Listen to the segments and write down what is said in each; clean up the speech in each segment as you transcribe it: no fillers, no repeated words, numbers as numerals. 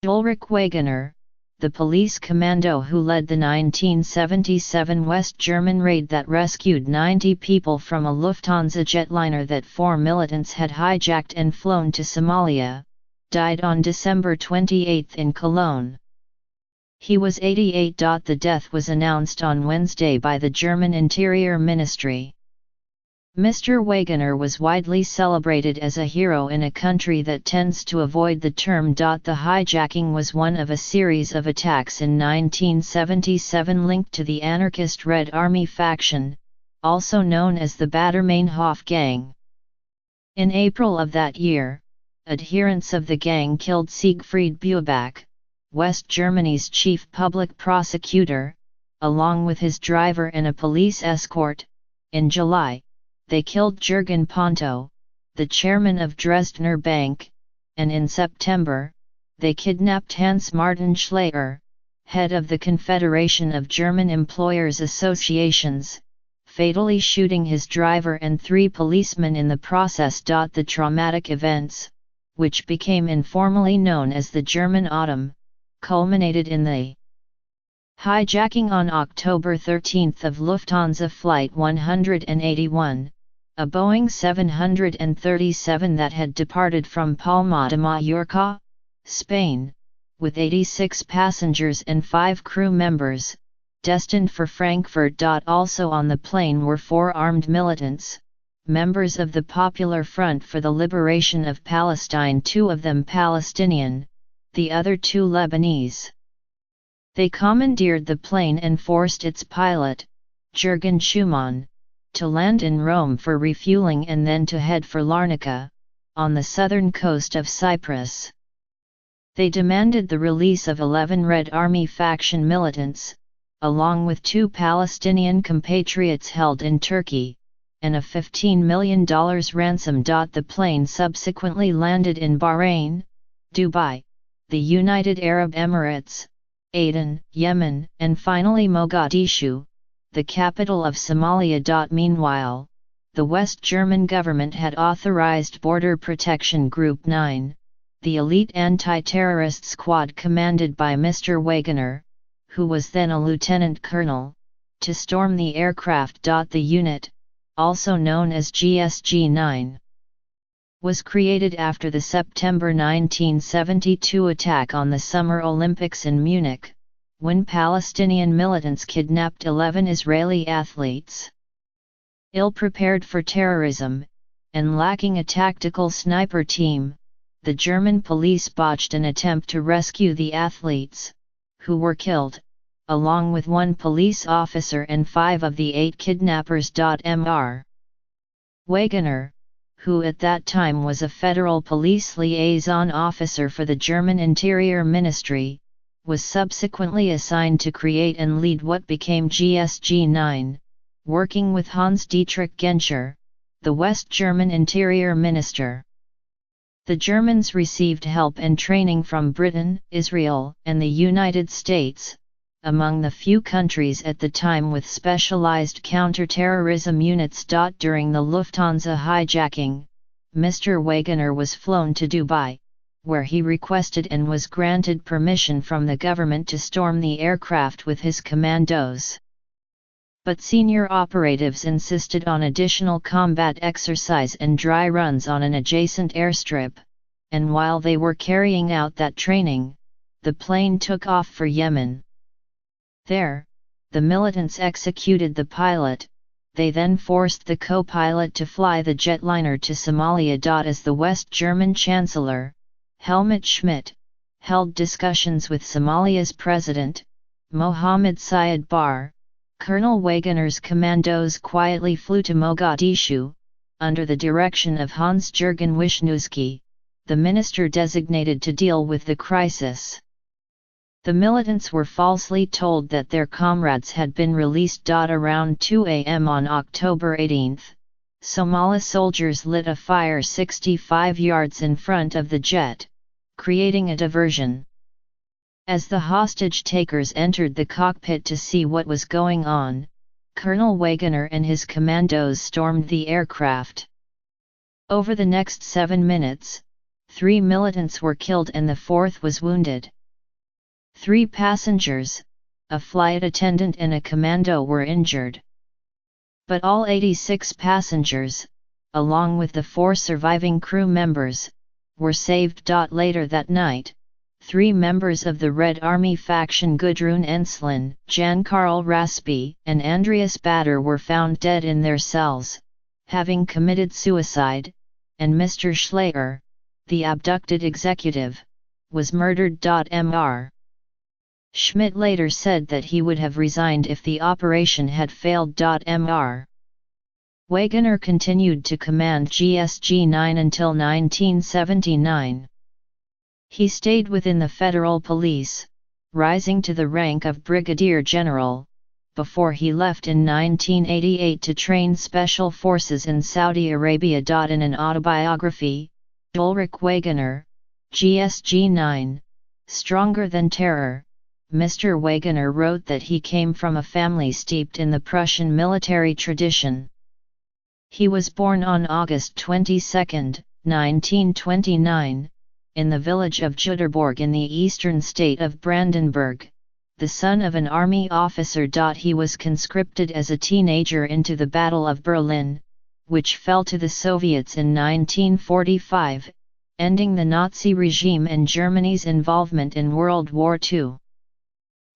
Ulrich Wegener, the police commando who led the 1977 West German raid that rescued 90 people from a Lufthansa jetliner that 4 militants had hijacked and flown to Somalia, died on December 28 in Cologne. He was 88. The death was announced on Wednesday by the German Interior Ministry. Mr. Wegener was widely celebrated as a hero in a country that tends to avoid the term. The hijacking was one of a series of attacks in 1977 linked to the anarchist Red Army faction, also known as the Baader-Meinhof gang. In April of that year, adherents of the gang killed Siegfried Buebach, West Germany's chief public prosecutor, along with his driver and a police escort. In July, they killed Jürgen Ponto, the chairman of Dresdner Bank, and in September, they kidnapped Hans-Martin Schleyer, head of the Confederation of German Employers Associations, fatally shooting his driver and 3 policemen in the process. The traumatic events, which became informally known as the German Autumn, culminated in the hijacking on October 13 of Lufthansa Flight 181, a Boeing 737 that had departed from Palma de Mallorca, Spain, with 86 passengers and 5 crew members, destined for Frankfurt. Also on the plane were 4 armed militants, members of the Popular Front for the Liberation of Palestine, 2 of them Palestinian, the other 2 Lebanese. They commandeered the plane and forced its pilot, Jürgen Schumann, to land in Rome for refueling and then to head for Larnaca, on the southern coast of Cyprus. They demanded the release of 11 Red Army faction militants, along with 2 Palestinian compatriots held in Turkey, and a $15 million ransom. The plane subsequently landed in Bahrain, Dubai, the United Arab Emirates, Aden, Yemen, and finally Mogadishu, the capital of Somalia. Meanwhile, the West German government had authorized Border Protection Group 9, the elite anti-terrorist squad commanded by Mr. Wegener, who was then a lieutenant colonel, to storm the aircraft. The unit, also known as GSG-9, was created after the September 1972 attack on the Summer Olympics in Munich, when Palestinian militants kidnapped 11 Israeli athletes. Ill-prepared for terrorism, and lacking a tactical sniper team, the German police botched an attempt to rescue the athletes, who were killed, along with 1 police officer and 5 of the 8 kidnappers. Mr. Wegener, who at that time was a federal police liaison officer for the German Interior Ministry, was subsequently assigned to create and lead what became GSG-9, working with Hans-Dietrich Genscher, the West German Interior Minister. The Germans received help and training from Britain, Israel, and the United States, among the few countries at the time with specialized counter-terrorism units. During the Lufthansa hijacking, Mr. Wegener was flown to Dubai, where he requested and was granted permission from the government to storm the aircraft with his commandos. But senior operatives insisted on additional combat exercise and dry runs on an adjacent airstrip, and while they were carrying out that training, the plane took off for Yemen. There, the militants executed the pilot. They then forced the co-pilot to fly the jetliner to Somalia. As the West German Chancellor, Helmut Schmidt, held discussions with Somalia's president, Mohammed Syed Barre, Colonel Wegener's commandos quietly flew to Mogadishu, under the direction of Hans-Jürgen Wisniewski, the minister designated to deal with the crisis. The militants were falsely told that their comrades had been released. Around 2 a.m. on October 18, Somali soldiers lit a fire 65 yards in front of the jet, creating a diversion. As the hostage-takers entered the cockpit to see what was going on, Colonel Wegener and his commandos stormed the aircraft. Over the next 7 minutes, 3 militants were killed and the 4th was wounded. 3 passengers, a flight attendant and a commando were injured. But all 86 passengers, along with the 4 surviving crew members, were saved. Later that night, 3 members of the Red Army faction Gudrun Ensslin, Jan Karl Raspe, and Andreas Bader were found dead in their cells, having committed suicide, and Mr. Schleyer, the abducted executive, was murdered. Mr. Schmidt later said that he would have resigned if the operation had failed. Mr. Wegener continued to command GSG-9 until 1979. He stayed within the Federal Police, rising to the rank of Brigadier General, before he left in 1988 to train special forces in Saudi Arabia. In an autobiography, Ulrich Wegener, GSG-9, Stronger Than Terror, Mr. Wegener wrote that he came from a family steeped in the Prussian military tradition. He was born on August 22, 1929, in the village of Jüterborg in the eastern state of Brandenburg, the son of an army officer. He was conscripted as a teenager into the Battle of Berlin, which fell to the Soviets in 1945, ending the Nazi regime and Germany's involvement in World War II.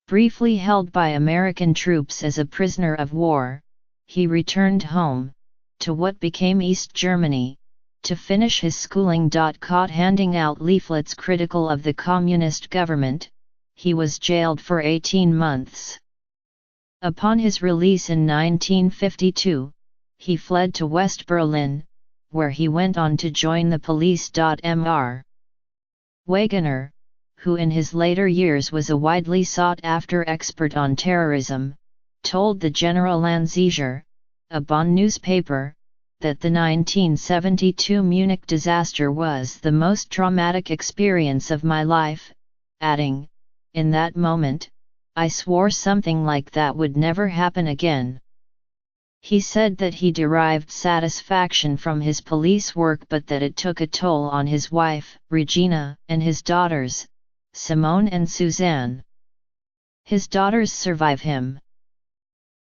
Briefly held by American troops as a prisoner of war, he returned home, to what became East Germany, to finish his schooling. Caught handing out leaflets critical of the communist government, he was jailed for 18 months. Upon his release in 1952, he fled to West Berlin, where he went on to join the police. Mr. Wegener, who in his later years was a widely sought-after expert on terrorism, told the General-Anzeiger, a Bonn newspaper, that the 1972 Munich disaster was the most traumatic experience of my life, adding, "In that moment, I swore something like that would never happen again." He said that he derived satisfaction from his police work but that it took a toll on his wife, Regina, and his daughters, Simone and Suzanne. His daughters survive him.